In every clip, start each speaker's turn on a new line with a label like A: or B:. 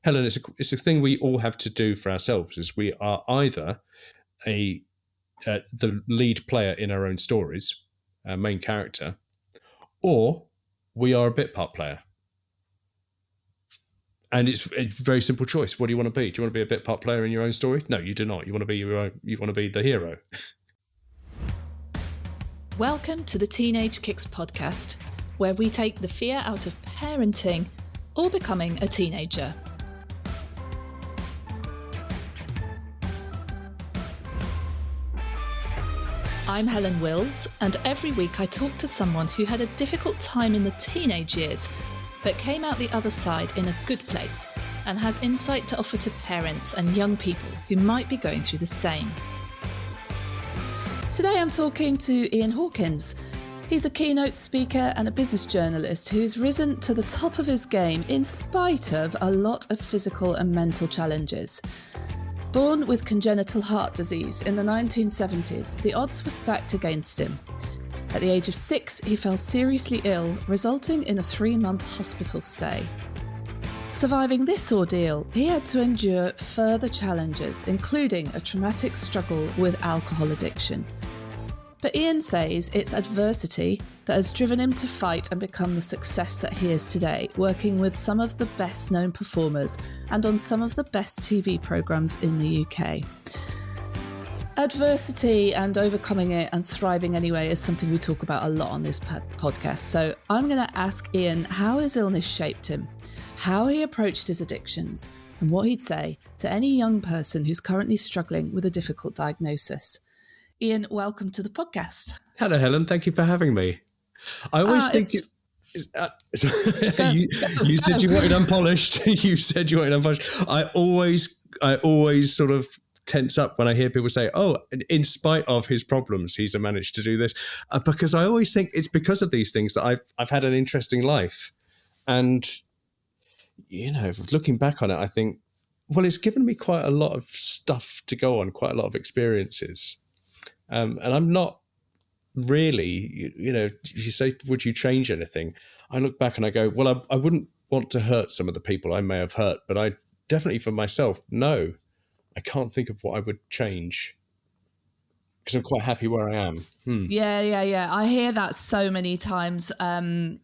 A: Helen, it's a thing we all have to do for ourselves. Is we are either the lead player in our own stories, our main character, or we are a bit part player. And it's a very simple choice. What do you want to be? Do you want to be a bit part player in your own story? No, you do not. You want to be you want to be the hero.
B: Welcome to the Teenage Kicks podcast, where we take the fear out of parenting or becoming a teenager. I'm Helen Wills, and every week I talk to someone who had a difficult time in the teenage years, but came out the other side in a good place and has insight to offer to parents and young people who might be going through the same. Today I'm talking to Ian Hawkins. He's a keynote speaker and a business journalist who's risen to the top of his game in spite of a lot of physical and mental challenges. Born with congenital heart disease in the 1970s, the odds were stacked against him. At the age of 6, he fell seriously ill, resulting in a 3-month hospital stay. Surviving this ordeal, he had to endure further challenges, including a traumatic struggle with alcohol addiction. But Ian says it's adversity that has driven him to fight and become the success that he is today, working with some of the best known performers and on some of the best TV programmes in the UK. Adversity and overcoming it and thriving anyway is something we talk about a lot on this podcast. So I'm going to ask Ian how his illness shaped him, how he approached his addictions, and what he'd say to any young person who's currently struggling with a difficult diagnosis. Ian, welcome to the podcast.
A: Hello, Helen. Thank you for having me. I always think you said you wanted unpolished. You said you wanted unpolished. I always sort of tense up when I hear people say, "Oh, in spite of his problems, he's managed to do this," because I always think it's because of these things that I've had an interesting life, and looking back on it, I think, well, it's given me quite a lot of stuff to go on, quite a lot of experiences. And I'm not really, you say, would you change anything? I look back and I go, well, I wouldn't want to hurt some of the people I may have hurt, but I definitely for myself, no, I can't think of what I would change because I'm quite happy where I am.
B: Yeah. I hear that so many times. And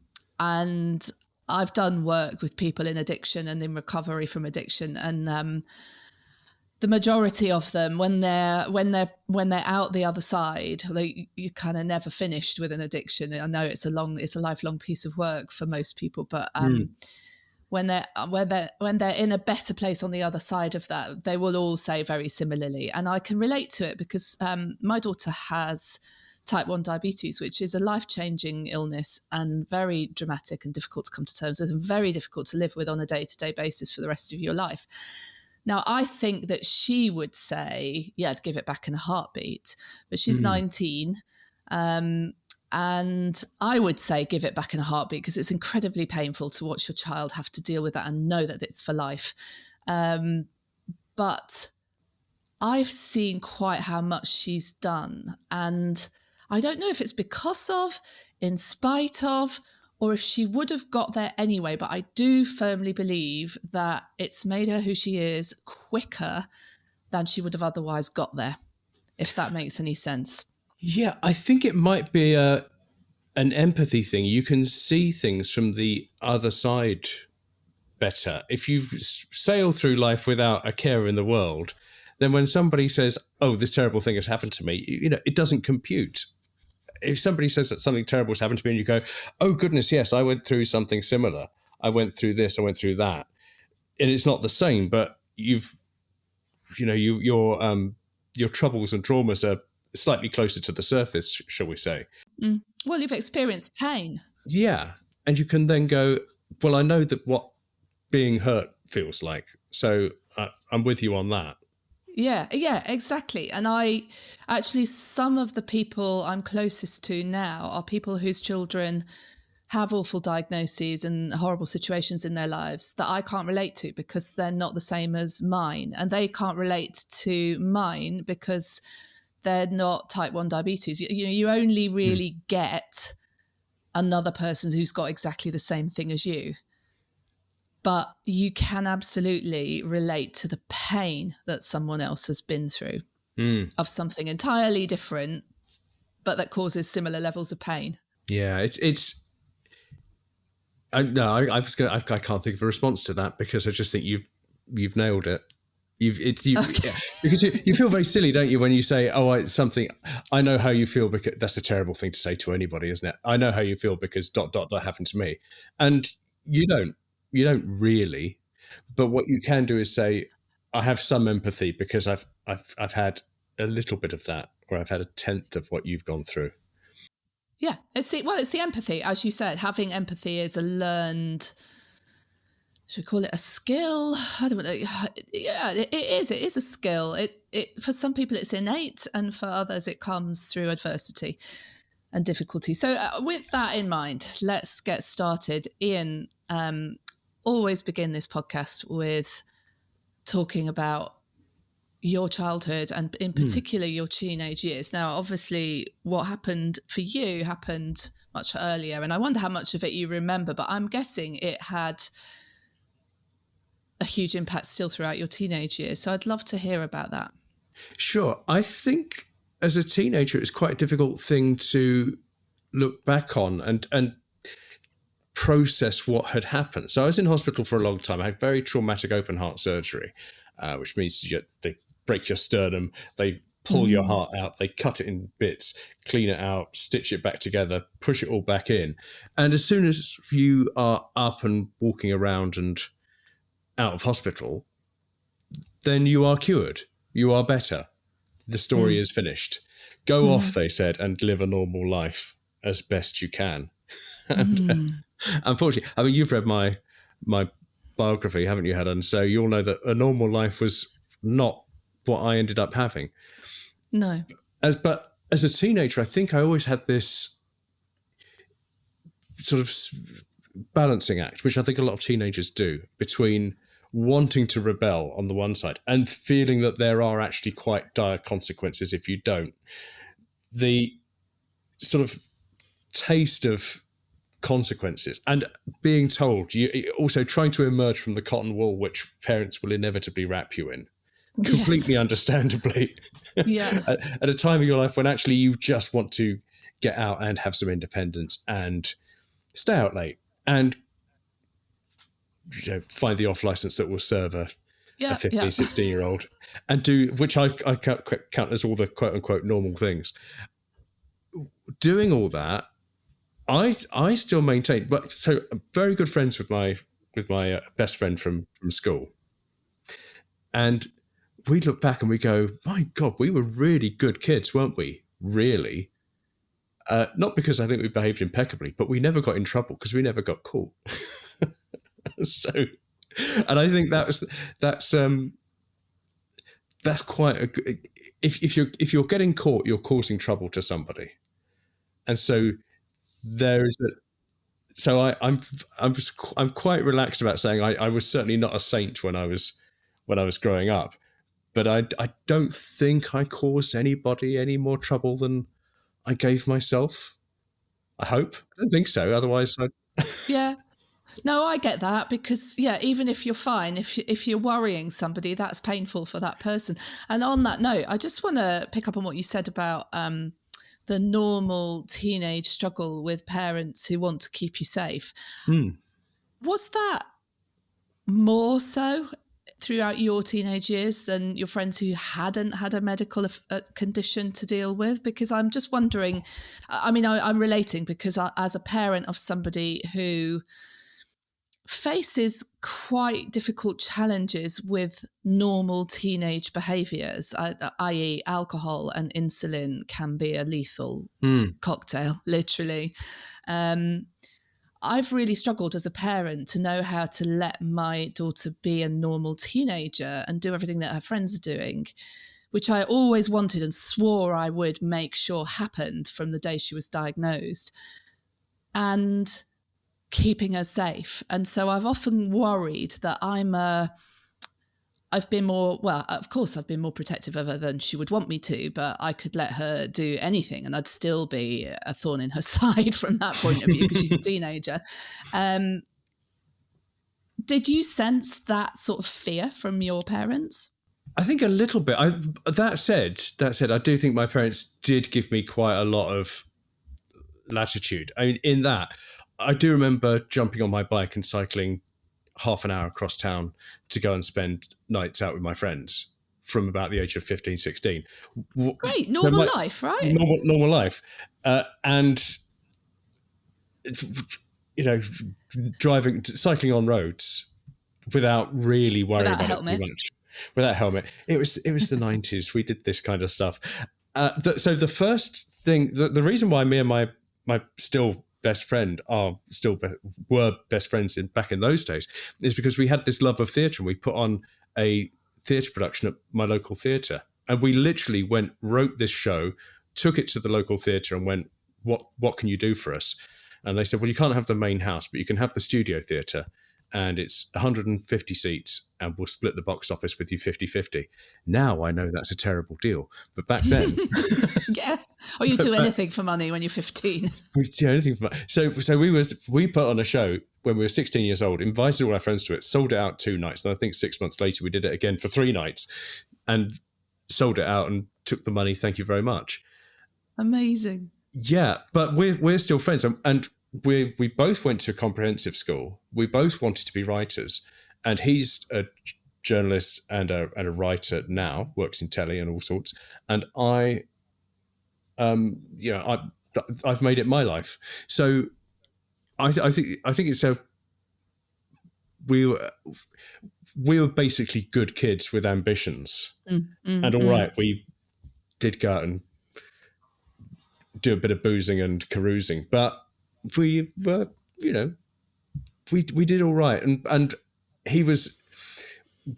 B: I've done work with people in addiction and in recovery from addiction, and the majority of them, when they're out the other side, you kind of never finished with an addiction. I know it's a lifelong piece of work for most people, but when they're in a better place on the other side of that, they will all say very similarly. And I can relate to it because my daughter has type 1 diabetes, which is a life-changing illness and very dramatic and difficult to come to terms with and very difficult to live with on a day-to-day basis for the rest of your life. Now, I think that she would say, yeah, I'd give it back in a heartbeat, but she's 19. And I would say give it back in a heartbeat because it's incredibly painful to watch your child have to deal with that and know that it's for life. But I've seen quite how much she's done. And I don't know if it's because of, in spite of, or if she would have got there anyway, but I do firmly believe that it's made her who she is quicker than she would have otherwise got there, if that makes any sense.
A: Yeah, I think it might be an empathy thing. You can see things from the other side better. If you sail through life without a care in the world, then when somebody says, oh, this terrible thing has happened to me, it doesn't compute. If somebody says that something terrible has happened to me and you go, oh, goodness, yes, I went through something similar. I went through this, I went through that. And it's not the same, but your troubles and traumas are slightly closer to the surface, shall we say.
B: Well, you've experienced pain.
A: Yeah. And you can then go, well, I know that what being hurt feels like. So I'm with you on that.
B: Yeah, exactly. And some of the people I'm closest to now are people whose children have awful diagnoses and horrible situations in their lives that I can't relate to because they're not the same as mine. And they can't relate to mine because they're not type 1 diabetes. You only really get another person who's got exactly the same thing as you. but you can absolutely relate to the pain that someone else has been through of something entirely different, but that causes similar levels of pain.
A: Yeah, I can't think of a response to that, because I just think you've nailed it.
B: Okay.
A: Because you feel very silly, don't you, when you say, "Oh, it's something." I know how you feel, because that's a terrible thing to say to anybody, isn't it? I know how you feel because ... happened to me, and you don't really. But what you can do is say, "I have some empathy because I've had a little bit of that, or I've had a tenth of what you've gone through."
B: Yeah, it's the empathy, as you said. Having empathy is a learned, should we call it a skill? I don't know. Yeah, it is. It is a skill. It for some people it's innate, and for others it comes through adversity and difficulty. So with that in mind, let's get started. Ian, always begin this podcast with talking about your childhood, and in particular your teenage years. Now, obviously, what happened for you happened much earlier, and I wonder how much of it you remember, but I'm guessing it had a huge impact still throughout your teenage years. So I'd love to hear about that.
A: Sure. I think as a teenager, it's quite a difficult thing to look back on and process what had happened. So I was in hospital for a long time. I had very traumatic open heart surgery, which means they break your sternum, they pull your heart out, they cut it in bits, clean it out, stitch it back together, push it all back in. And as soon as you are up and walking around and out of hospital, then you are cured. You are better. The story is finished. Go off, they said, and live a normal life as best you can. And unfortunately, I mean, you've read my biography, haven't you, Helen? So you'll know that a normal life was not what I ended up having.
B: No.
A: But as a teenager, I think I always had this sort of balancing act, which I think a lot of teenagers do, between wanting to rebel on the one side and feeling that there are actually quite dire consequences if you don't. The sort of taste of consequences and being told, you also trying to emerge from the cotton wool which parents will inevitably wrap you in, completely understandably.
B: Yeah.
A: At a time of your life when actually you just want to get out and have some independence and stay out late and find the off license that will serve a 15, 16-year-old and do, which I count as all the quote unquote normal things. Doing all that, I still maintain, but so I'm very good friends with my best friend from school. And we look back and we go, my God, we were really good kids, weren't we? Really? Not because I think we behaved impeccably, but we never got in trouble because we never got caught. So, and I think that's quite a good, if you're getting caught, you're causing trouble to somebody. And so there is I'm quite relaxed about saying I was certainly not a saint when I was growing up, but I don't think I caused anybody any more trouble than I gave myself. I hope. I don't think so. Otherwise,
B: Yeah. No, I get that because, even if you're fine, if you're worrying somebody, that's painful for that person. And on that note, I just want to pick up on what you said about the normal teenage struggle with parents who want to keep you safe. Was that more so throughout your teenage years than your friends who hadn't had a medical condition to deal with? Because I'm just wondering, I mean, I'm relating because as a parent of somebody who faces quite difficult challenges with normal teenage behaviours, i.e. alcohol and insulin can be a lethal cocktail, literally. I've really struggled as a parent to know how to let my daughter be a normal teenager and do everything that her friends are doing, which I always wanted and swore I would make sure happened from the day she was diagnosed. And keeping her safe. And so I've often worried that I've been more protective of her than she would want me to, but I could let her do anything and I'd still be a thorn in her side from that point of view because she's a teenager. Did you sense that sort of fear from your parents?
A: I think a little bit. That said, I do think my parents did give me quite a lot of latitude. I mean, in that, I do remember jumping on my bike and cycling half an hour across town to go and spend nights out with my friends from about the age of 15, 16.
B: Great, normal life, right?
A: Normal life. And, cycling on roads without really worrying about it too much. Without a helmet. It was the 90s. We did this kind of stuff. So the first thing, the reason why me and my still best friend were best friends back in those days is because we had this love of theatre, and we put on a theatre production at my local theatre. And we literally wrote this show, took it to the local theatre and went, what can you do for us? And they said, well, you can't have the main house, but you can have the studio theatre. And it's 150 seats, and we'll split the box office with you 50-50. Now I know that's a terrible deal. But back then...
B: yeah. Or you do anything for money when you're 15.
A: We do anything for money. So we put on a show when we were 16 years old, invited all our friends to it, sold it out 2 nights. And I think 6 months later we did it again for 3 nights and sold it out and took the money. Thank you very much.
B: Amazing.
A: Yeah, but we're still friends. And we both went to comprehensive school. We both wanted to be writers, and he's a journalist and a writer now, works in telly and all sorts. And I've made it my life. So I think it's we were basically good kids with ambitions, and all right, we did go out and do a bit of boozing and carousing, but we were, we did all right. And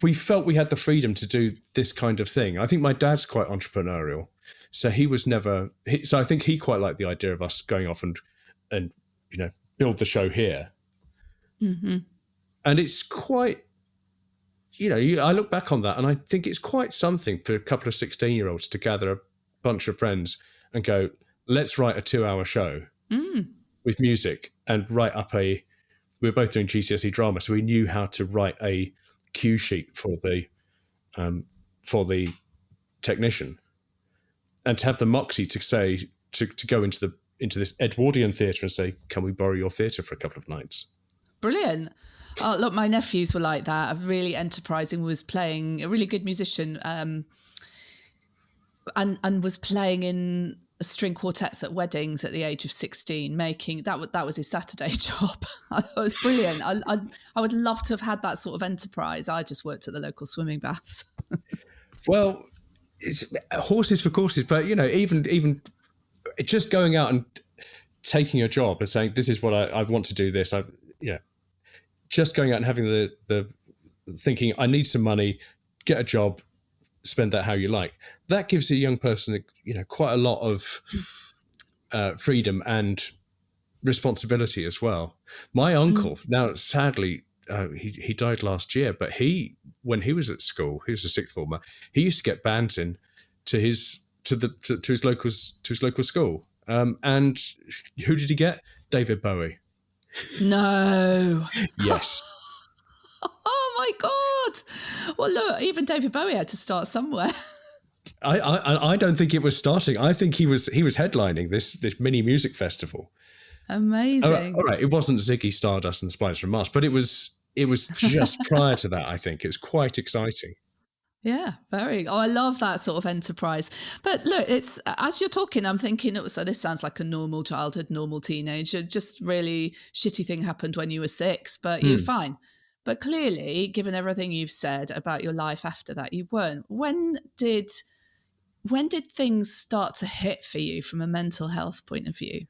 A: we felt we had the freedom to do this kind of thing. I think my dad's quite entrepreneurial. So so I think he quite liked the idea of us going off and build the show here. Mm-hmm. And it's quite, I look back on that and I think it's quite something for a couple of 16-year-olds to gather a bunch of friends and go, let's write a 2-hour show. With music, and write up we were both doing GCSE drama, so we knew how to write a cue sheet for the technician, and to have the moxie to say to go into this Edwardian theatre and say, can we borrow your theatre for a couple of nights? Brilliant.
B: Oh, look, my nephews were like that. Really enterprising, was playing, a really good musician, and was playing in string quartets at weddings at the age of 16, making that was his Saturday job. It was brilliant. I would love to have had that sort of enterprise. I just worked at the local swimming baths.
A: Well, it's horses for courses, but even just going out and taking a job and saying, this is what I want to do this. Just going out and having the thinking, I need some money, get a job, spend that how you like. That gives a young person, quite a lot of freedom and responsibility as well. My uncle, now sadly, he died last year, but when he was at school, he was a sixth former, he used to get bands in to his local school. And who did he get? David Bowie.
B: No.
A: Yes.
B: Oh my God. Well, look, even David Bowie had to start somewhere.
A: I don't think it was starting. I think he was headlining this mini music festival.
B: Amazing.
A: All right. It wasn't Ziggy Stardust and Spiders from Mars, but it was just prior to that, I think. It was quite exciting.
B: Yeah, very. Oh, I love that sort of enterprise. But look, it's as you're talking, I'm thinking, so this sounds like a normal childhood, normal teenager, just really shitty thing happened when you were 6, but you're fine. But clearly, given everything you've said about your life after that, you weren't. When did things start to hit for you from a mental health point of view?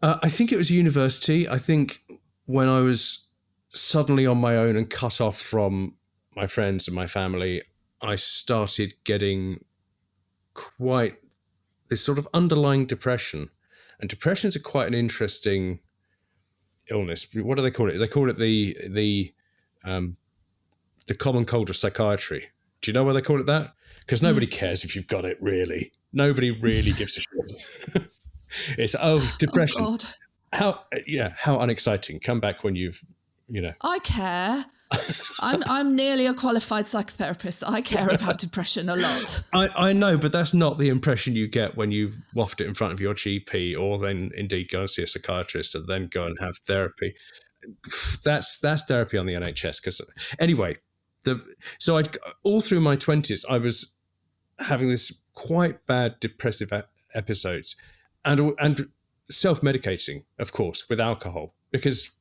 A: I think it was university. I think when I was suddenly on my own and cut off from my friends and my family, I started getting quite this sort of underlying depression. And depressions are quite an interesting illness. What do they call it? They call it the common cold of psychiatry. Do you know why they call it that? Because nobody cares if you've got it, really. Nobody really gives a shit. It's, depression.
B: Oh, God.
A: How unexciting. Come back when you've,
B: I care. I'm nearly a qualified psychotherapist. I care about depression a lot.
A: I know, but that's not the impression you get when you waft it in front of your GP, or then indeed go and see a psychiatrist and then go and have therapy. That's therapy on the NHS. Because anyway, so I all through my 20s, I was having this quite bad depressive episodes, and self-medicating, of course, with alcohol, because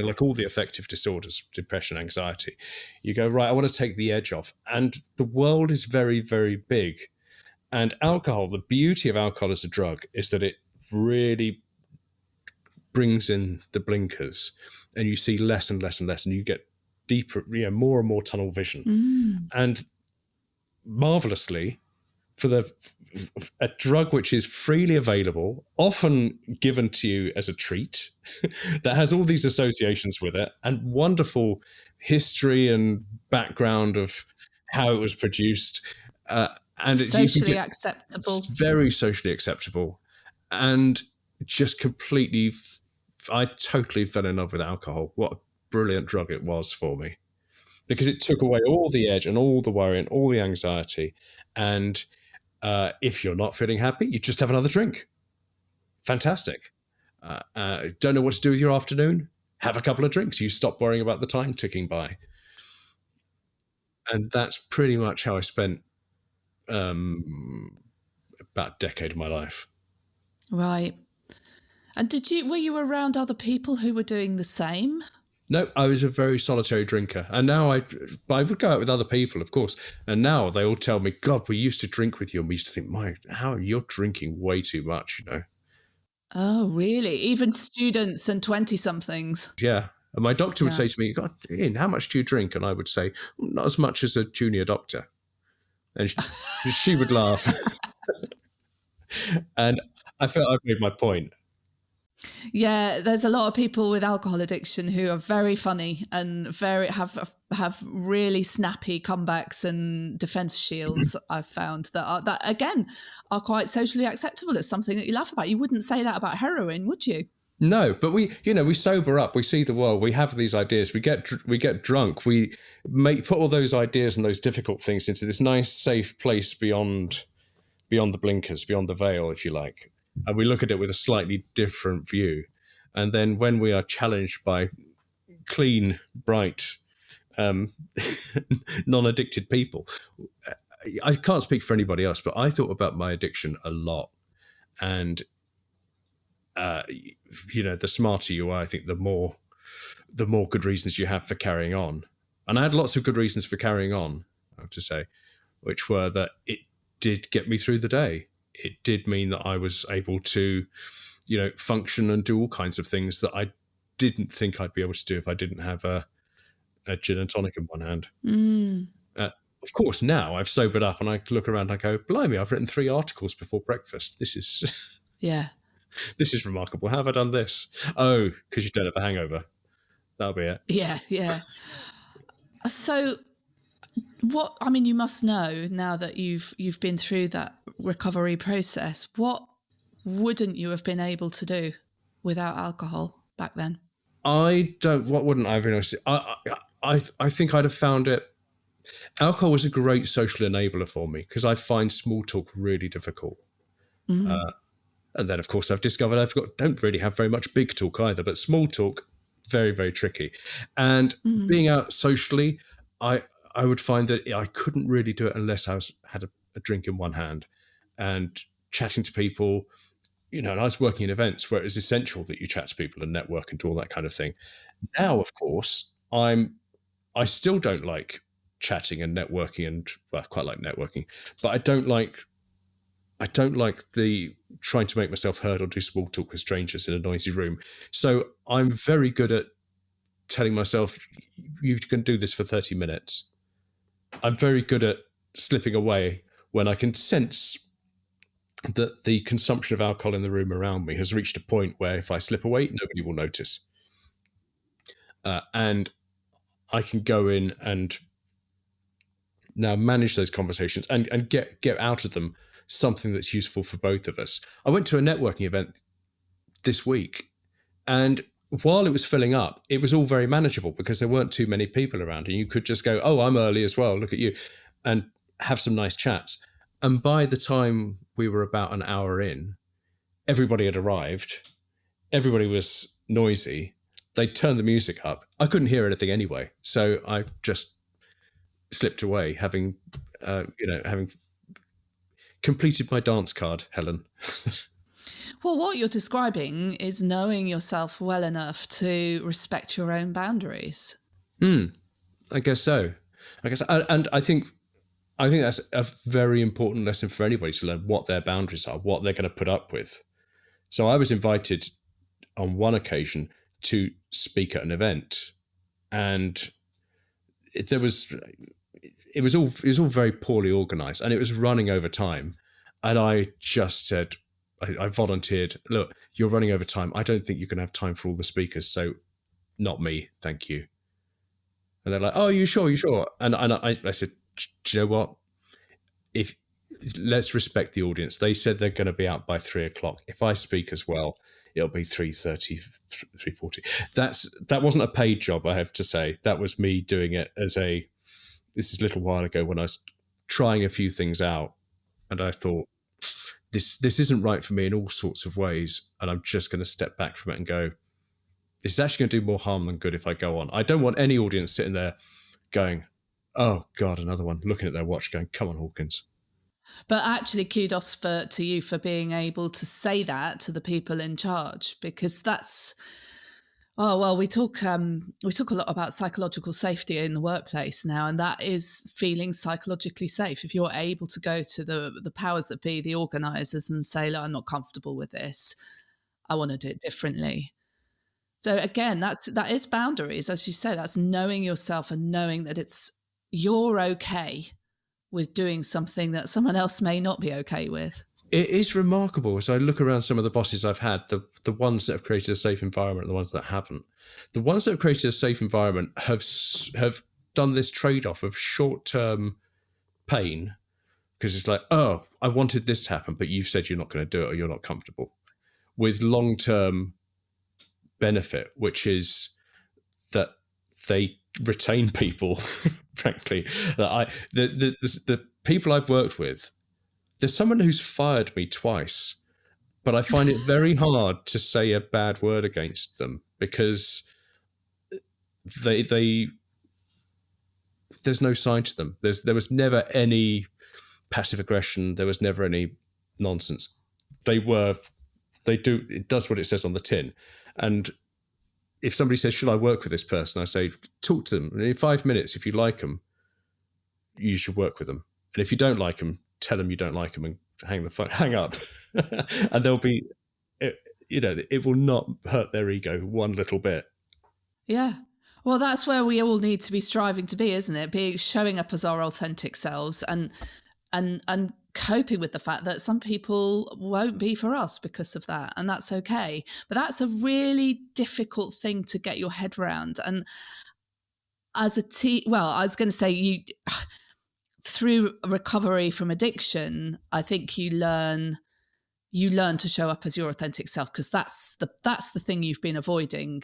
A: like all the affective disorders, depression, anxiety, you go, right, I want to take the edge off. And the world is very, very big. And alcohol, the beauty of alcohol as a drug is that it really brings in the blinkers, and you see less and less and less, and you get deeper, more and more tunnel vision. And marvelously, for a drug which is freely available, often given to you as a treat, that has all these associations with it and wonderful history and background of how it was produced, and
B: Socially acceptable.
A: very socially acceptable, and just completely, I totally fell in love with alcohol. What a brilliant drug it was for me, because it took away all the edge and all the worry and all the anxiety. And if you're not feeling happy, you just have another drink. Fantastic. Don't know what to do with your afternoon? Have a couple of drinks. You stop worrying about the time ticking by. And that's pretty much how I spent about a decade of my life.
B: Right. And were you around other people who were doing the same?
A: No, I was a very solitary drinker. And now I would go out with other people, of course. And now they all tell me, God, we used to drink with you. And we used to think, how you're drinking way too much,
B: Oh, really? Even students and 20-somethings?
A: Yeah. And my doctor would say to me, God, Ian, how much do you drink? And I would say, not as much as a junior doctor. And she would laugh. And I felt I'd made my point.
B: Yeah, there's a lot of people with alcohol addiction who are very funny and have really snappy comebacks and defense shields. I've found that again are quite socially acceptable. It's something that you laugh about. You wouldn't say that about heroin, would you?
A: No, but we sober up. We see the world. We have these ideas. We get drunk. We put all those ideas and those difficult things into this nice, safe place beyond the blinkers, beyond the veil, if you like. And we look at it with a slightly different view. And then when we are challenged by clean, bright, non-addicted people, I can't speak for anybody else, but I thought about my addiction a lot. And, the smarter you are, I think the more good reasons you have for carrying on. And I had lots of good reasons for carrying on, I have to say, which were that it did get me through the day. It did mean that I was able to, function and do all kinds of things that I didn't think I'd be able to do if I didn't have a gin and tonic in one hand. Of course, now I've sobered up and I look around and I go, blimey, I've written 3 articles before breakfast. This is this is remarkable. How have I done this? Oh, because you don't have a hangover. That'll be it.
B: Yeah. So you must know now that you've been through that recovery process, what wouldn't you have been able to do without alcohol back then?
A: What wouldn't I have been able to do? I think I'd have found it. Alcohol was a great social enabler for me because I find small talk really difficult. And then, of course, I've discovered don't really have very much big talk either, but small talk, very, very tricky. And being out socially, I would find that I couldn't really do it unless I had a drink in one hand and chatting to people, and I was working in events where it was essential that you chat to people and network and do all that kind of thing. Now, of course, I still don't like chatting and networking, and I quite like networking, but I don't like the trying to make myself heard or do small talk with strangers in a noisy room. So I'm very good at telling myself, you can do this for 30 minutes. I'm very good at slipping away when I can sense that the consumption of alcohol in the room around me has reached a point where if I slip away, nobody will notice. And I can go in and now manage those conversations and get out of them something that's useful for both of us. I went to a networking event this week and while it was filling up, it was all very manageable because there weren't too many people around, and you could just go, "Oh, I'm early as well. Look at you," and have some nice chats. And by the time we were about an hour in, everybody had arrived. Everybody was noisy. They turned the music up. I couldn't hear anything anyway, so I just slipped away, having completed my dance card, Helen.
B: Well, what you're describing is knowing yourself well enough to respect your own boundaries.
A: I guess so. And I think that's a very important lesson for anybody to learn what their boundaries are, what they're going to put up with. So I was invited on one occasion to speak at an event, and it was all very poorly organised, and it was running over time. And I just said, I volunteered, "Look, you're running over time. I don't think you're going to have time for all the speakers, so not me, thank you." And they're like, "Oh, you sure? You sure?" And I said, "Do you know what? Let's respect the audience. They said they're going to be out by 3:00. If I speak as well, it'll be 3:30, 3:40. That wasn't a paid job, I have to say. That was me doing it as this is a little while ago when I was trying a few things out, and I thought, this isn't right for me in all sorts of ways, and I'm just going to step back from it and go, this is actually going to do more harm than good if I go on. I don't want any audience sitting there going, oh God, another one, looking at their watch going, come on, Hawkins."
B: But actually, kudos to you for being able to say that to the people in charge, because that's, we talk a lot about psychological safety in the workplace now, and that is feeling psychologically safe. If you're able to go to the powers that be, the organisers, and say, "Look, I'm not comfortable with this. I want to do it differently." So again, that is boundaries, as you say. That's knowing yourself and knowing that you're okay with doing something that someone else may not be okay with.
A: It is remarkable as I look around some of the bosses I've had, the ones that have created a safe environment and the ones that haven't. The ones that have created a safe environment have done this trade-off of short-term pain, because it's like, oh, I wanted this to happen, but you've said you're not going to do it or you're not comfortable, with long-term benefit, which is that they retain people, frankly. The people I've worked with, there's someone who's fired me twice, but I find it very hard to say a bad word against them because they there's no side to them. There was never any passive aggression. There was never any nonsense. It does what it says on the tin. And if somebody says, "Should I work with this person?" I say, talk to them. And in 5 minutes, if you like them, you should work with them. And if you don't like them, tell them you don't like them and hang up. And they'll be, it will not hurt their ego one little bit.
B: Yeah. Well, that's where we all need to be striving to be, isn't it? Showing up as our authentic selves and coping with the fact that some people won't be for us because of that, and that's okay. But that's a really difficult thing to get your head around. And as I was going to say, through recovery from addiction, I think you learn to show up as your authentic self, because that's the thing you've been avoiding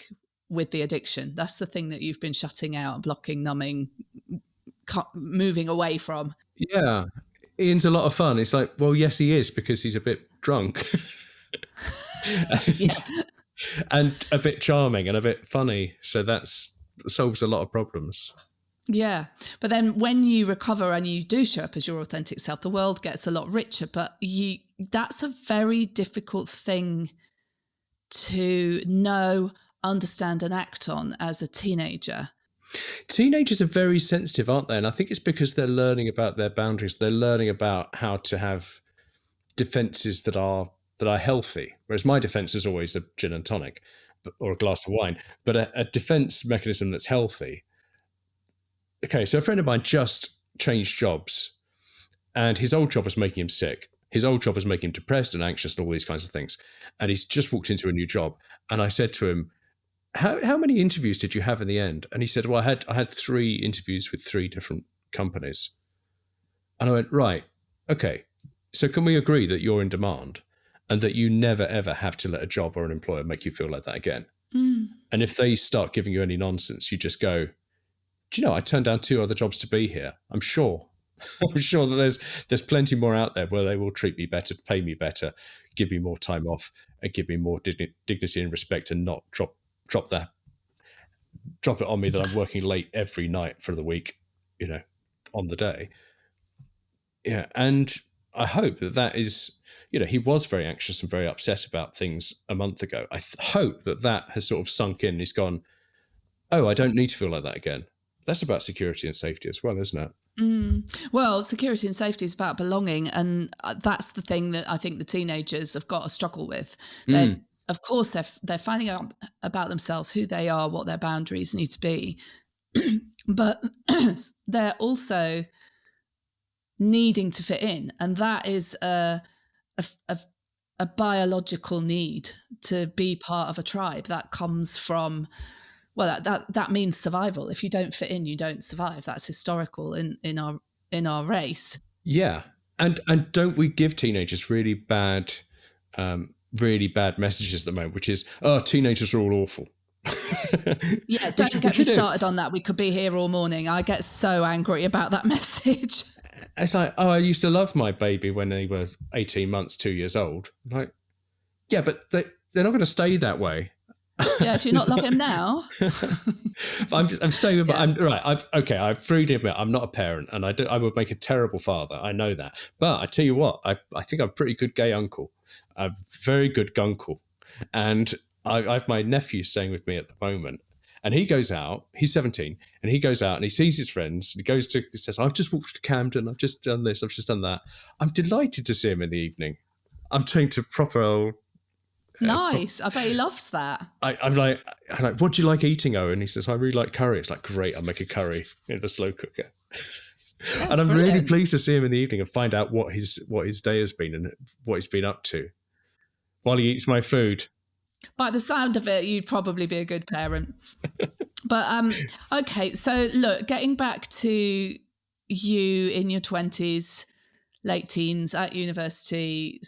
B: with the addiction. That's the thing that you've been shutting out, blocking, numbing, moving away from.
A: Yeah. Ian's a lot of fun. It's like, well, yes, he is, because he's a bit drunk. And a bit charming and a bit funny. So that solves a lot of problems.
B: Yeah. But then when you recover and you do show up as your authentic self, the world gets a lot richer. But that's a very difficult thing to know, understand and act on as a teenager.
A: Teenagers are very sensitive, aren't they? And I think it's because they're learning about their boundaries. They're learning about how to have defences that are healthy. Whereas my defence is always a gin and tonic or a glass of wine. But a defence mechanism that's healthy. Okay, so a friend of mine just changed jobs, and his old job was making him sick. His old job was making him depressed and anxious and all these kinds of things. And he's just walked into a new job. And I said to him, How many interviews did you have in the end? And he said, well, I had 3 interviews with 3 different companies. And I went, right, okay. So can we agree that you're in demand and that you never, ever have to let a job or an employer make you feel like that again? And if they start giving you any nonsense, you just go, do you know, I turned down 2 other jobs to be here. I'm sure. I'm sure that there's plenty more out there where they will treat me better, pay me better, give me more time off, and give me more dignity and respect, and not drop it on me that I'm working late every night for the week, on the day. Yeah, and I hope that is, he was very anxious and very upset about things a month ago. I hope that has sort of sunk in. He's gone, oh, I don't need to feel like that again. That's about security and safety as well, isn't it?
B: Well, security and safety is about belonging, and that's the thing that I think the teenagers have got to struggle with. Of course, they're finding out about themselves, who they are, what their boundaries need to be, but they're also needing to fit in, and that is a biological need to be part of a tribe. That comes from, well, that means survival. If you don't fit in, you don't survive. That's historical in our race.
A: Yeah, and don't we give teenagers really bad messages at the moment, which is, oh, teenagers are all awful.
B: Yeah, don't get me started on that. We could be here all morning. I get so angry about that message.
A: It's like, oh, I used to love my baby when they were 18 months, 2 years old. Like, yeah, but they're not going to stay that way.
B: Yeah, do you not love him now?
A: I'm staying with. Yeah. I freely admit I'm not a parent, and I would make a terrible father. I know that, but I tell you what, I think I'm a pretty good gay uncle, a very good gunkle, and I have my nephew staying with me at the moment, and he goes out. He's 17, and he goes out and he sees his friends. He says, "I've just walked to Camden. I've just done this. I've just done that." I'm delighted to see him in the evening. I'm taking to proper old.
B: Nice. I bet he loves that.
A: I'm like, what do you like eating, Owen? He says, I really like curry. It's like, great, I'll make a curry in the slow cooker.
B: Oh,
A: and I'm
B: brilliant.
A: really pleased to see him in the evening and find out what his day has been and what he's been up to while he eats my food.
B: By the sound of it, you'd probably be a good parent. But okay, so look, getting back to you in your 20s, late teens, at university,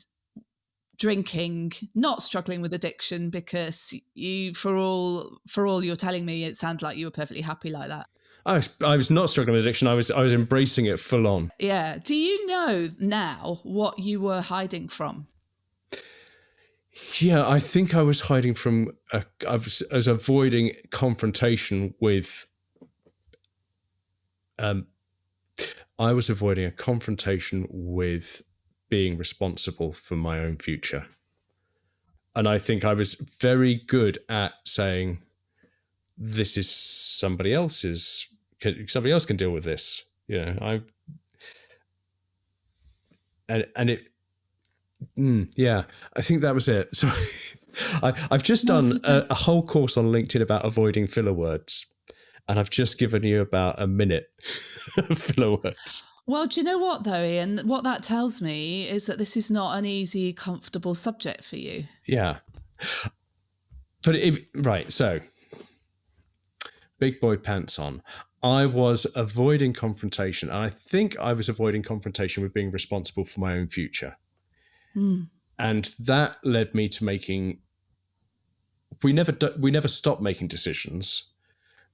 B: drinking, not struggling with addiction, because you, for all you're telling me, it sounds like you were perfectly happy like that.
A: I was not struggling with addiction. I was embracing it full on.
B: Yeah. Do you know now what you were hiding from?
A: Yeah, I think I was hiding from. I was avoiding confrontation with. I was avoiding a confrontation with being responsible for my own future. And I think I was very good at saying, this is somebody else can deal with this. Yeah, I think that was it. So I've just done a whole course on LinkedIn about avoiding filler words. And I've just given you about a minute of filler words.
B: Well, do you know what, though, Ian? What that tells me is that this is not an easy, comfortable subject for you.
A: Yeah. But so big boy pants on. I was avoiding confrontation. And I think I was avoiding confrontation with being responsible for my own future. And that led me to making... We never stop making decisions.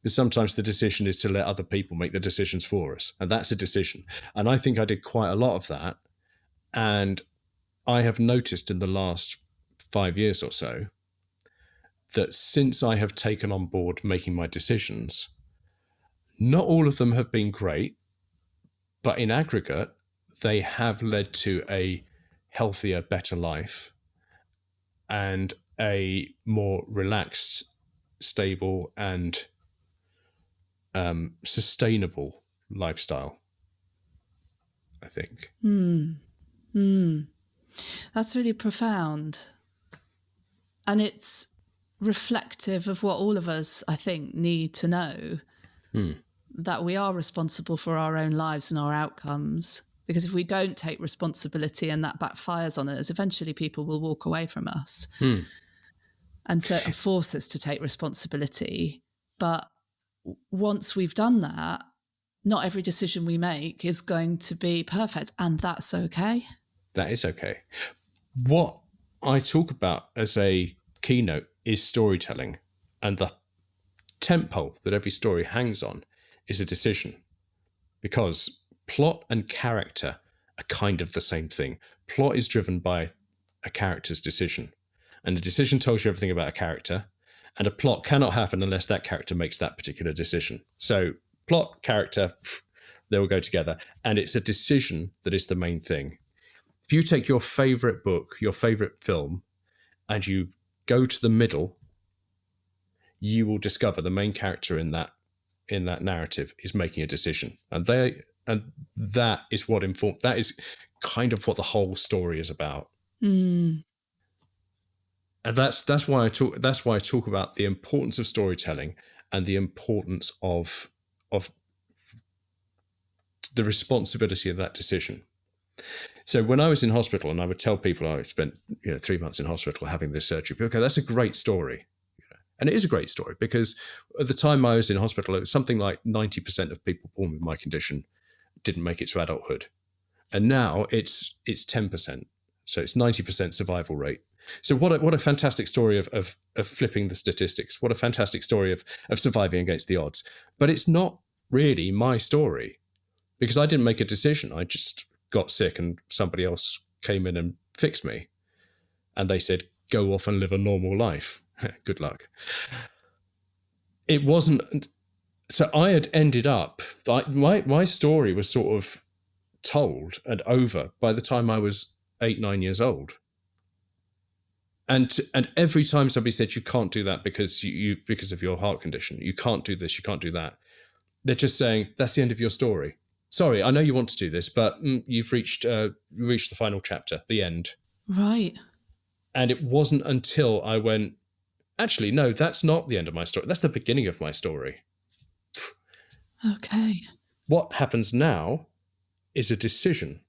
A: Because sometimes the decision is to let other people make the decisions for us. And that's a decision. And I think I did quite a lot of that. And I have noticed in the last 5 years or so that since I have taken on board making my decisions, not all of them have been great, but in aggregate, they have led to a healthier, better life and a more relaxed, stable, and sustainable lifestyle, I think.
B: That's really profound. And it's reflective of what all of us, I think, need to know, that we are responsible for our own lives and our outcomes. Because if we don't take responsibility and that backfires on us, eventually people will walk away from us and force us to take responsibility. But once we've done that, not every decision we make is going to be perfect, and that's okay.
A: That is okay. What I talk about as a keynote is storytelling. And the tempo that every story hangs on is a decision, because plot and character are kind of the same thing. Plot is driven by a character's decision, and a decision tells you everything about a character, and a plot cannot happen unless that character makes that particular decision. So plot, character, they will go together, and it's a decision that is the main thing. If you take your favorite book, your favorite film, and you go to the middle, you will discover the main character in that narrative is making a decision, and that is what that is kind of what the whole story is about. And that's why I talk about the importance of storytelling and the importance of the responsibility of that decision. So when I was in hospital, and I would tell people I spent 3 months in hospital having this surgery, okay, that's a great story. And it is a great story, because at the time I was in hospital, it was something like 90% of people born with my condition didn't make it to adulthood. And now it's 10%. So it's 90% survival rate. So what a fantastic story of flipping the statistics. What a fantastic story of surviving against the odds. But it's not really my story, because I didn't make a decision. I just got sick and somebody else came in and fixed me. And they said, go off and live a normal life. Good luck. It wasn't. So I had ended up, my story was sort of told and over by the time I was 8-9 years old. And every time somebody said, you can't do that because because of your heart condition, you can't do this, you can't do that, they're just saying, that's the end of your story. Sorry, I know you want to do this, but you've reached the final chapter, the end.
B: Right.
A: And it wasn't until I went, actually, no, that's not the end of my story. That's the beginning of my story.
B: Okay.
A: What happens now is a decision.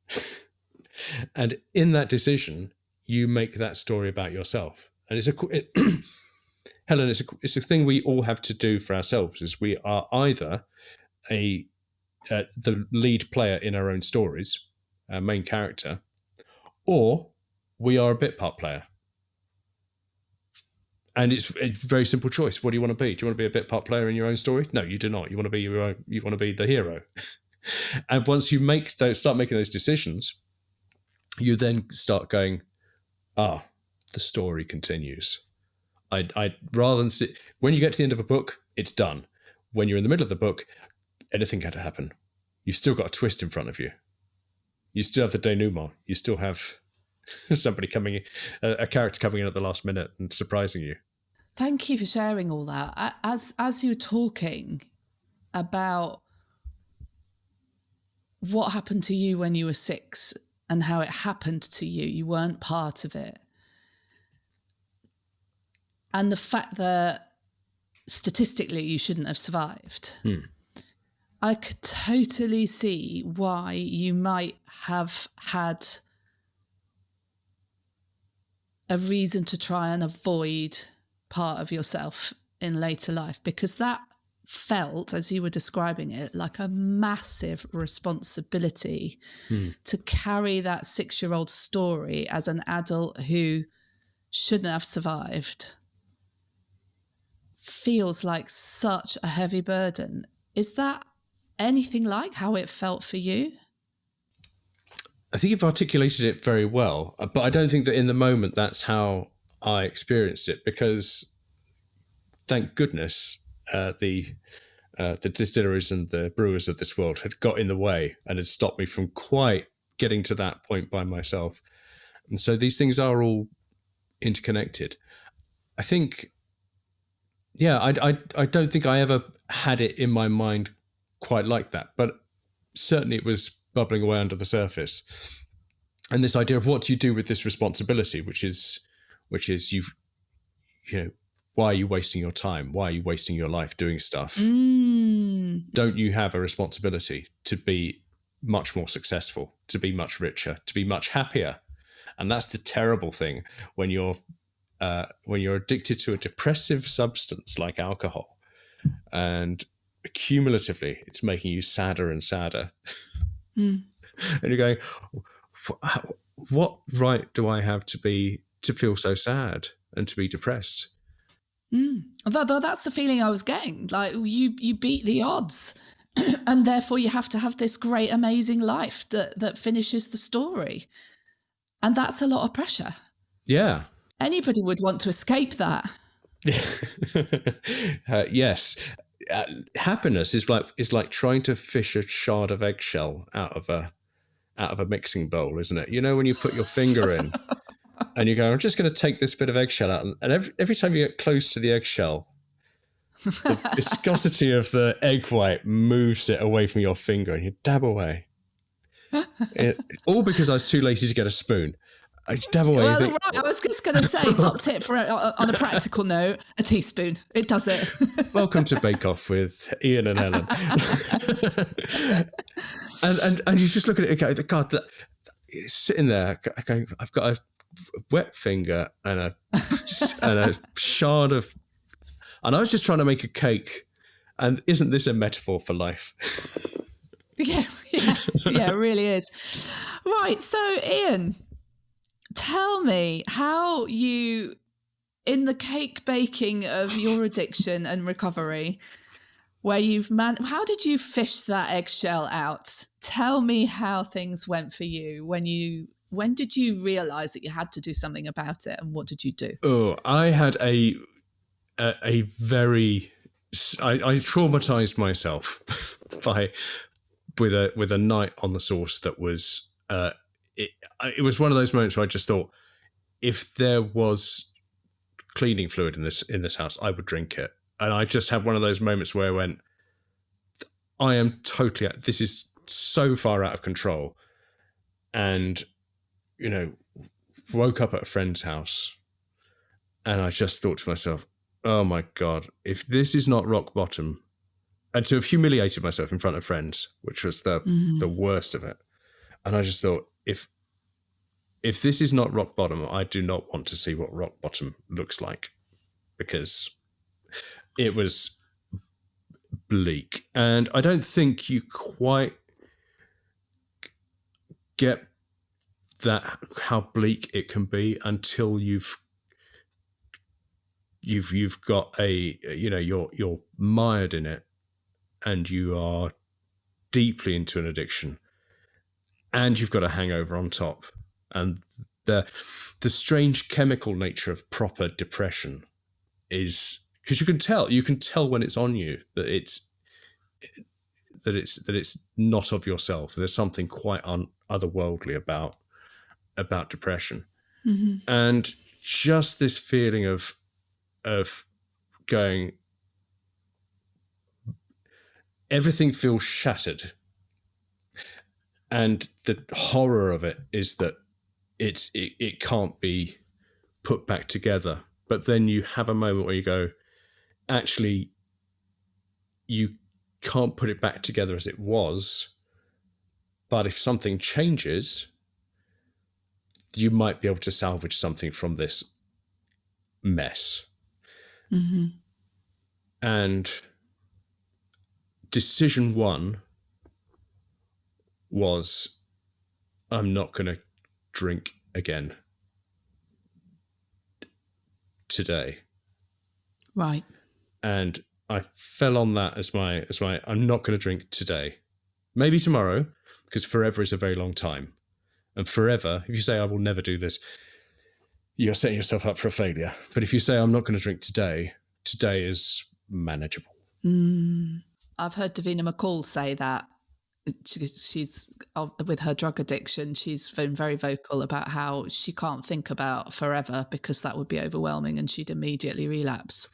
A: And in that decision, you make that story about yourself. And Helen, it's a thing we all have to do for ourselves, is we are either the lead player in our own stories, our main character, or we are a bit part player. And it's a very simple choice. What do you want to be? Do you want to be a bit part player in your own story? No, you do not. You want to be your own. You want to be the hero. And once you start making those decisions, you then start going, the story continues. I rather than when you get to the end of a book, it's done. When you're in the middle of the book, anything can happen. You've still got a twist in front of you. You still have the denouement. You still have somebody coming in, a character coming in at the last minute and surprising you.
B: Thank you for sharing all that. As you were talking about what happened to you when you were 6 and how it happened to you, you weren't part of it. And the fact that statistically you shouldn't have survived. I could totally see why you might have had a reason to try and avoid part of yourself in later life, because that felt, as you were describing it, like a massive responsibility to carry that 6-year-old story as an adult who shouldn't have survived. Feels like such a heavy burden. Is that anything like how it felt for you?
A: I think you've articulated it very well, but I don't think that in the moment that's how I experienced it, because thank goodness the distilleries and the brewers of this world had got in the way and had stopped me from quite getting to that point by myself. And so these things are all interconnected. I think, I don't think I ever had it in my mind quite like that, but certainly it was bubbling away under the surface. And this idea of what do you do with this responsibility, which is why are you wasting your time? Why are you wasting your life doing stuff? Don't you have a responsibility to be much more successful, to be much richer, to be much happier? And that's the terrible thing when you're addicted to a depressive substance like alcohol, and cumulatively it's making you sadder and sadder. And you're going, what right do I have to feel so sad and to be depressed?
B: Although that's the feeling I was getting. Like you beat the odds, and therefore you have to have this great, amazing life that finishes the story, and that's a lot of pressure.
A: Yeah.
B: Anybody would want to escape that.
A: Yes. Happiness is like trying to fish a shard of eggshell out of a mixing bowl, isn't it? You know, when you put your finger in and you go, I'm just going to take this bit of eggshell out, and every time you get close to the eggshell, the viscosity of the egg white moves it away from your finger, and you dab away. All because I was too lazy to get a spoon. I dab away.
B: Well, right, I was just going to say, top tip for on a practical note, a teaspoon. It does it.
A: Welcome to Bake Off with Ian and Helen. and you just look at it and go, God, it's sitting there. I've got a wet finger and a shard of, and I was just trying to make a cake. And isn't this a metaphor for life?
B: Yeah, it really is. Right, so Ian, tell me how you, in the cake baking of your addiction and recovery, where how did you fish that eggshell out? Tell me how things went for you when did you realize that you had to do something about it, and what did you do?
A: Oh, I had a very, I traumatized myself with a night on the sauce that was, it was one of those moments where I just thought, if there was cleaning fluid in this house, I would drink it. And I just had one of those moments where I went, I am totally, this is so far out of control. And, you know, woke up at a friend's house and I just thought to myself, oh my God, if this is not rock bottom, and to have humiliated myself in front of friends, which was the worst of it. And I just thought, if this is not rock bottom, I do not want to see what rock bottom looks like, because it was bleak. And I don't think you quite get that, how bleak it can be, until you've got you're mired in it, and you are deeply into an addiction, and you've got a hangover on top, and the strange chemical nature of proper depression is, because you can tell when it's on you that it's not of yourself. There's something quite otherworldly about depression, and just this feeling of going, everything feels shattered, and the horror of it is that it can't be put back together. But then you have a moment where you go, actually, you can't put it back together as it was, but if something changes, you might be able to salvage something from this mess. And decision one was, I'm not going to drink again today.
B: Right.
A: And I fell on that as my I'm not going to drink today. Maybe tomorrow, because forever is a very long time. And forever, if you say I will never do this, you're setting yourself up for a failure. But if you say I'm not going to drink today, today is manageable.
B: I've heard Davina McCall say that. She's with her drug addiction, she's been very vocal about how she can't think about forever, because that would be overwhelming and she'd immediately relapse.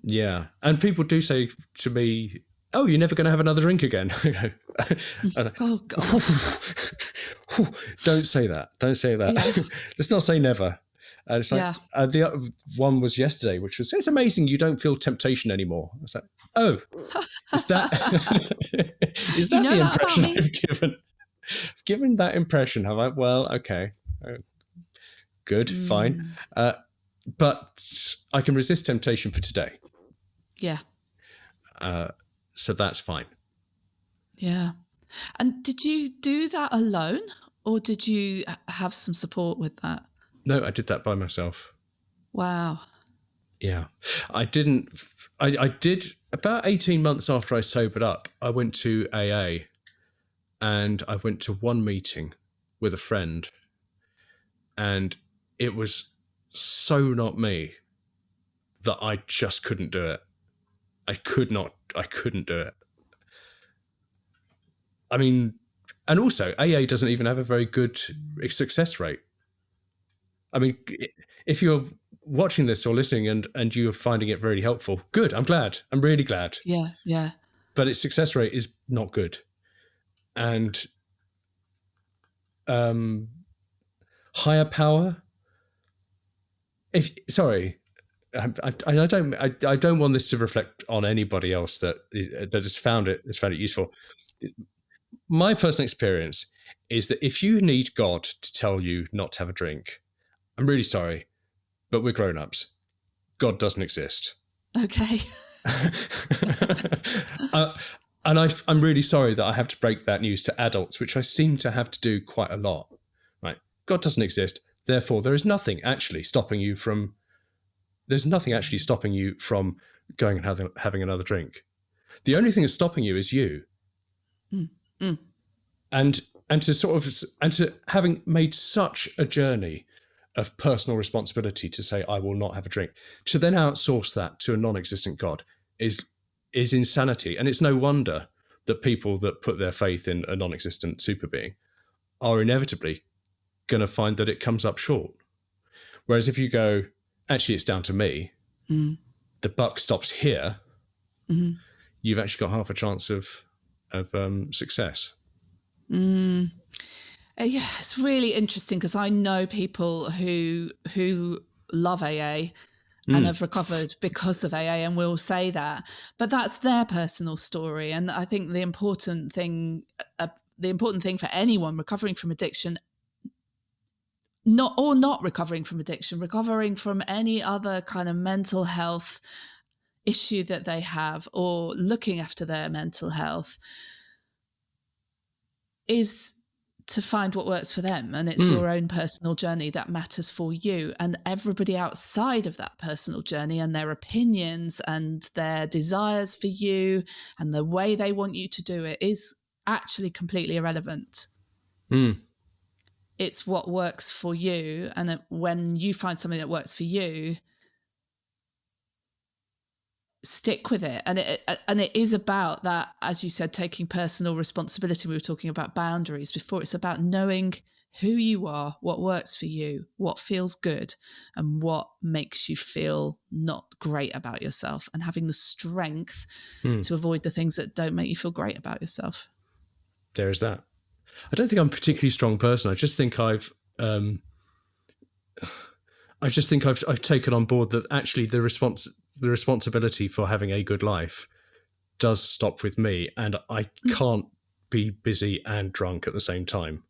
A: Yeah. And people do say to me, oh, you're never going to have another drink again.
B: Oh, God.
A: Don't say that. Don't say that. Yeah. Let's not say never. And it's like, the other one was yesterday, which was, it's amazing you don't feel temptation anymore. I was like, oh, is that the impression I've given? I've given that impression, have I? Well, okay. Good, fine. But I can resist temptation for today.
B: Yeah.
A: So that's fine.
B: Yeah. And did you do that alone, or did you have some support with that?
A: No, I did that by myself.
B: Wow.
A: Yeah. I did about 18 months after I sobered up, I went to AA and I went to one meeting with a friend, and it was so not me that I just couldn't do it. I couldn't do it. I mean, and also AA doesn't even have a very good success rate. I mean, if you're watching this or listening and you're finding it really helpful, good. I'm glad. I'm really glad.
B: Yeah, yeah.
A: But its success rate is not good. And higher power. I don't want this to reflect on anybody else that has found it useful. My personal experience is that if you need God to tell you not to have a drink, I'm really sorry, but we're grown-ups. God doesn't exist.
B: Okay.
A: I'm really sorry that I have to break that news to adults, which I seem to have to do quite a lot. Right? God doesn't exist. Therefore, there is nothing actually stopping you from. There's nothing actually stopping you from going and having another drink. The only thing that's stopping you is you. And to having made such a journey of personal responsibility to say I will not have a drink, to then outsource that to a non-existent God is insanity. And it's no wonder that people that put their faith in a non-existent super being are inevitably going to find that it comes up short. Whereas if you go, actually, it's down to me, the buck stops here, you've actually got half a chance of success.
B: Yeah, it's really interesting because I know people who love AA and have recovered because of AA and will say that, but that's their personal story. And I think the important thing for anyone recovering from addiction, not recovering from addiction, recovering from any other kind of mental health issue that they have or looking after their mental health, is to find what works for them. And it's your own personal journey that matters for you. And everybody outside of that personal journey and their opinions and their desires for you and the way they want you to do it is actually completely irrelevant. It's what works for you. And when you find something that works for you, stick with it. And it is about that, as you said, taking personal responsibility. We were talking about boundaries before. It's about knowing who you are, what works for you, what feels good, and what makes you feel not great about yourself, and having the strength to avoid the things that don't make you feel great about yourself.
A: There is that. I don't think I'm a particularly strong person. I just think I've taken on board that actually the responsibility for having a good life does stop with me, and I can't be busy and drunk at the same time.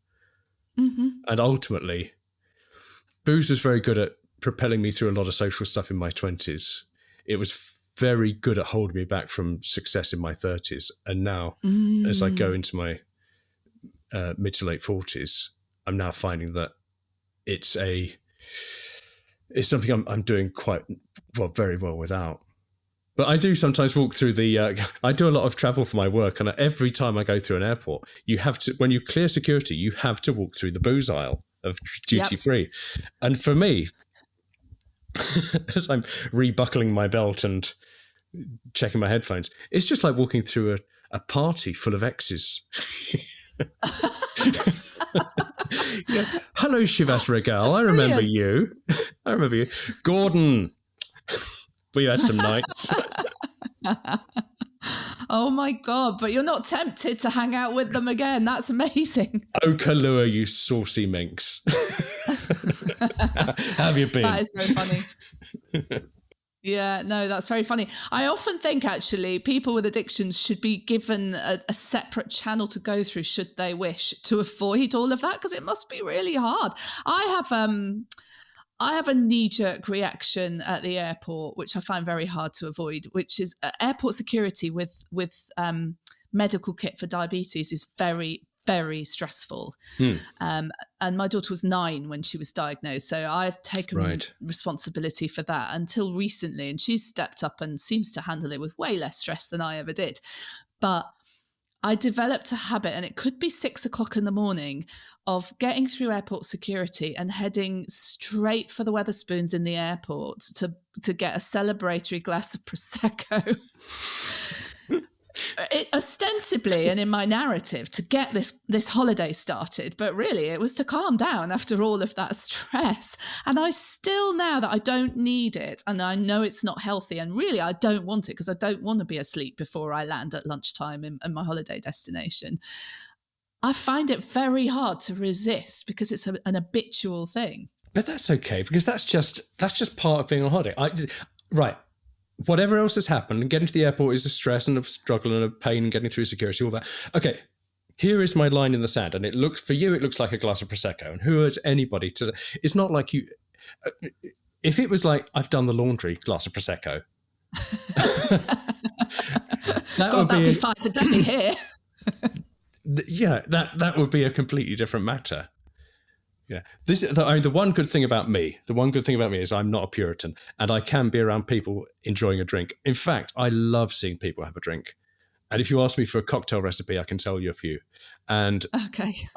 A: And ultimately, booze was very good at propelling me through a lot of social stuff in my 20s. It was very good at holding me back from success in my 30s. And now, as I go into my mid to late 40s, I'm now finding that it's something I'm doing very well without. But I do sometimes walk through I do a lot of travel for my work, and every time I go through an airport, you have to, when you clear security, you have to walk through the booze aisle of duty free. And for me, as I'm rebuckling my belt and checking my headphones, it's just like walking through a party full of exes. Yeah. Hello, Shivas Regal. I remember you. Gordon. We had some nights.
B: Oh my God, but you're not tempted to hang out with them again. That's amazing.
A: Oh, Kahlua, you saucy minx. How have you been?
B: That is very funny. Yeah, no, that's very funny. I often think actually people with addictions should be given a separate channel to go through should they wish to avoid all of that, because it must be really hard. I have a knee-jerk reaction at the airport, which I find very hard to avoid, which is airport security with medical kit for diabetes is very, very stressful. And my daughter was 9 when she was diagnosed. So I've taken responsibility for that until recently. And she's stepped up and seems to handle it with way less stress than I ever did. But I developed a habit, and it could be 6 o'clock in the morning, of getting through airport security and heading straight for the Wetherspoons in the airport to get a celebratory glass of Prosecco. Ostensibly, and in my narrative, to get this holiday started, but really it was to calm down after all of that stress. And I still, now that I don't need it, and I know it's not healthy, and really I don't want it, because I don't want to be asleep before I land at lunchtime in my holiday destination, I find it very hard to resist, because it's an habitual thing.
A: But that's okay, because that's just part of being on holiday. Right. Whatever else has happened, getting to the airport is a stress and a struggle and a pain, and getting through security, all that. Okay, here is my line in the sand, and it looks like a glass of Prosecco. And who is anybody to? It's not like you. If it was like, I've done the laundry, glass of Prosecco.
B: that'd be fine for Debbie here.
A: Yeah, that would be a completely different matter. Yeah, the one good thing about me is I'm not a Puritan, and I can be around people enjoying a drink. In fact, I love seeing people have a drink. And if you ask me for a cocktail recipe, I can tell you a few. And
B: okay,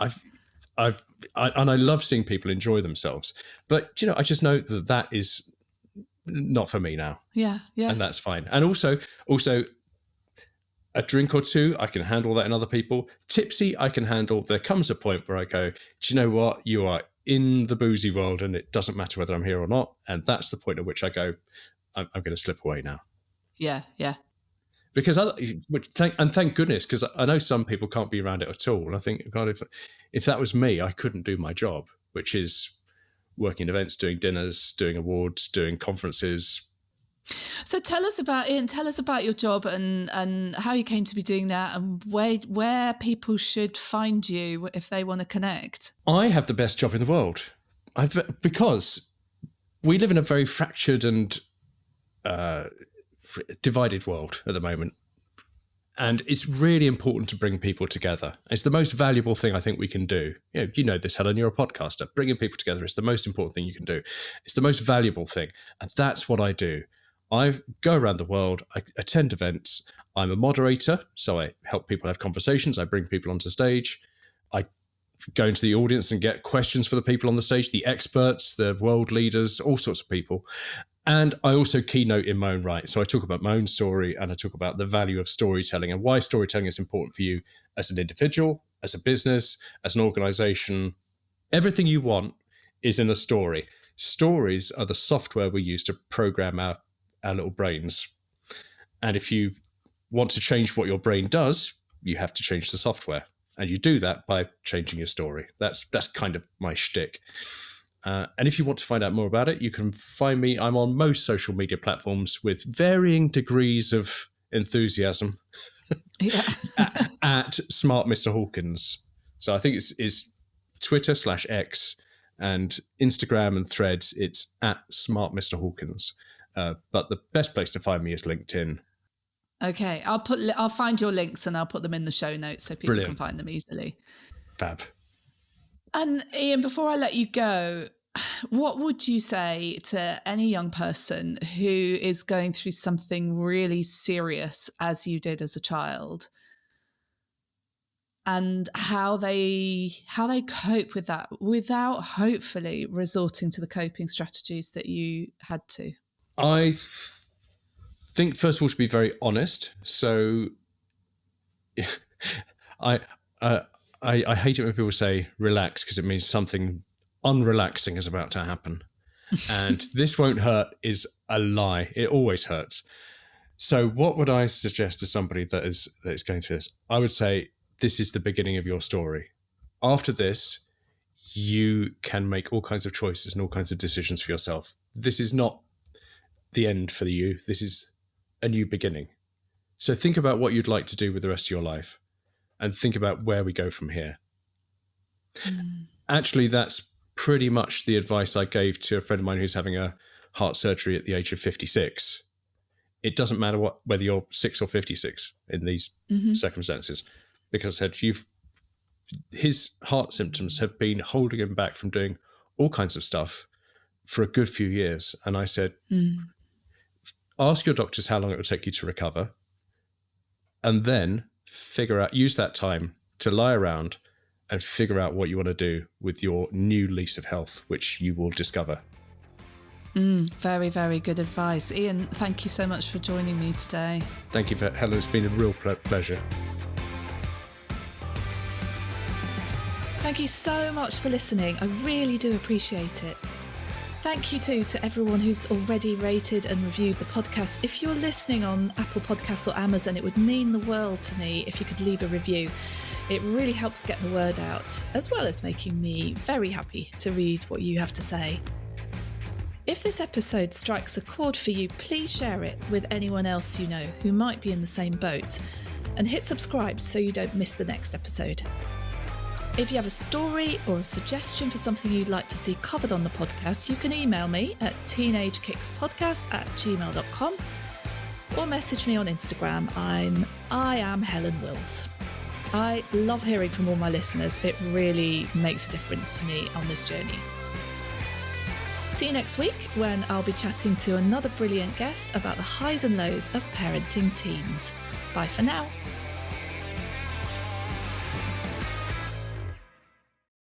A: I love seeing people enjoy themselves. But I just know that is not for me now.
B: Yeah,
A: and that's fine. And also. A drink or two, I can handle that in other people. Tipsy, I can handle. There comes a point where I go, do you know what? You are in the boozy world, and it doesn't matter whether I'm here or not. And that's the point at which I go, I'm going to slip away now.
B: Yeah.
A: Because thank goodness, because I know some people can't be around it at all. And I think, God, if that was me, I couldn't do my job, which is working events, doing dinners, doing awards, doing conferences.
B: So tell us about your job and how you came to be doing that, and where people should find you if they want to connect.
A: I have the best job in the world, because we live in a very fractured and divided world at the moment. And it's really important to bring people together. It's the most valuable thing I think we can do. You know this, Helen, you're a podcaster. Bringing people together is the most important thing you can do. It's the most valuable thing. And that's what I do. I go around the world, I attend events, I'm a moderator, so I help people have conversations, I bring people onto stage, I go into the audience and get questions for the people on the stage, the experts, the world leaders, all sorts of people. And I also keynote in my own right. So I talk about my own story, and I talk about the value of storytelling and why storytelling is important for you as an individual, as a business, as an organization. Everything you want is in a story. Stories are the software we use to program our little brains. And if you want to change what your brain does, you have to change the software. And you do that by changing your story. That's kind of my shtick. And if you want to find out more about it, you can find me. I'm on most social media platforms with varying degrees of enthusiasm.
B: Yeah.
A: at Smart Mr. Hawkins. So I think it's Twitter/X and Instagram and Threads. It's at Smart Mr. Hawkins. But the best place to find me is LinkedIn.
B: Okay, I'll find your links and I'll put them in the show notes so people can find them easily.
A: Fab.
B: And Ian, before I let you go, what would you say to any young person who is going through something really serious, as you did as a child, and how they cope with that without hopefully resorting to the coping strategies that you had to?
A: I think, first of all, to be very honest. So I hate it when people say relax, because it means something unrelaxing is about to happen. And this won't hurt is a lie. It always hurts. So what would I suggest to somebody that is going through this? I would say, this is the beginning of your story. After this, you can make all kinds of choices and all kinds of decisions for yourself. This is not the end for you. This is a new beginning. So think about what you'd like to do with the rest of your life, and think about where we go from here. Actually, that's pretty much the advice I gave to a friend of mine who's having a heart surgery at the age of 56. It doesn't matter whether you're 6 or 56 in these circumstances, because I said, his heart symptoms have been holding him back from doing all kinds of stuff for a good few years. And I said, ask your doctors how long it will take you to recover, and then use that time to lie around and figure out what you want to do with your new lease of health, which you will discover.
B: Very, very good advice. Ian, thank you so much for joining me today.
A: Thank you, Helen. It's been a real pleasure.
B: Thank you so much for listening. I really do appreciate it. Thank you too to everyone who's already rated and reviewed the podcast. If you're listening on Apple Podcasts or Amazon, it would mean the world to me if you could leave a review. It really helps get the word out, as well as making me very happy to read what you have to say. If this episode strikes a chord for you, please share it with anyone else you know who might be in the same boat, and hit subscribe so you don't miss the next episode. If you have a story or a suggestion for something you'd like to see covered on the podcast, you can email me at teenagekickspodcast@gmail.com or message me on Instagram. I am Helen Wills. I love hearing from all my listeners. It really makes a difference to me on this journey. See you next week when I'll be chatting to another brilliant guest about the highs and lows of parenting teens. Bye for now.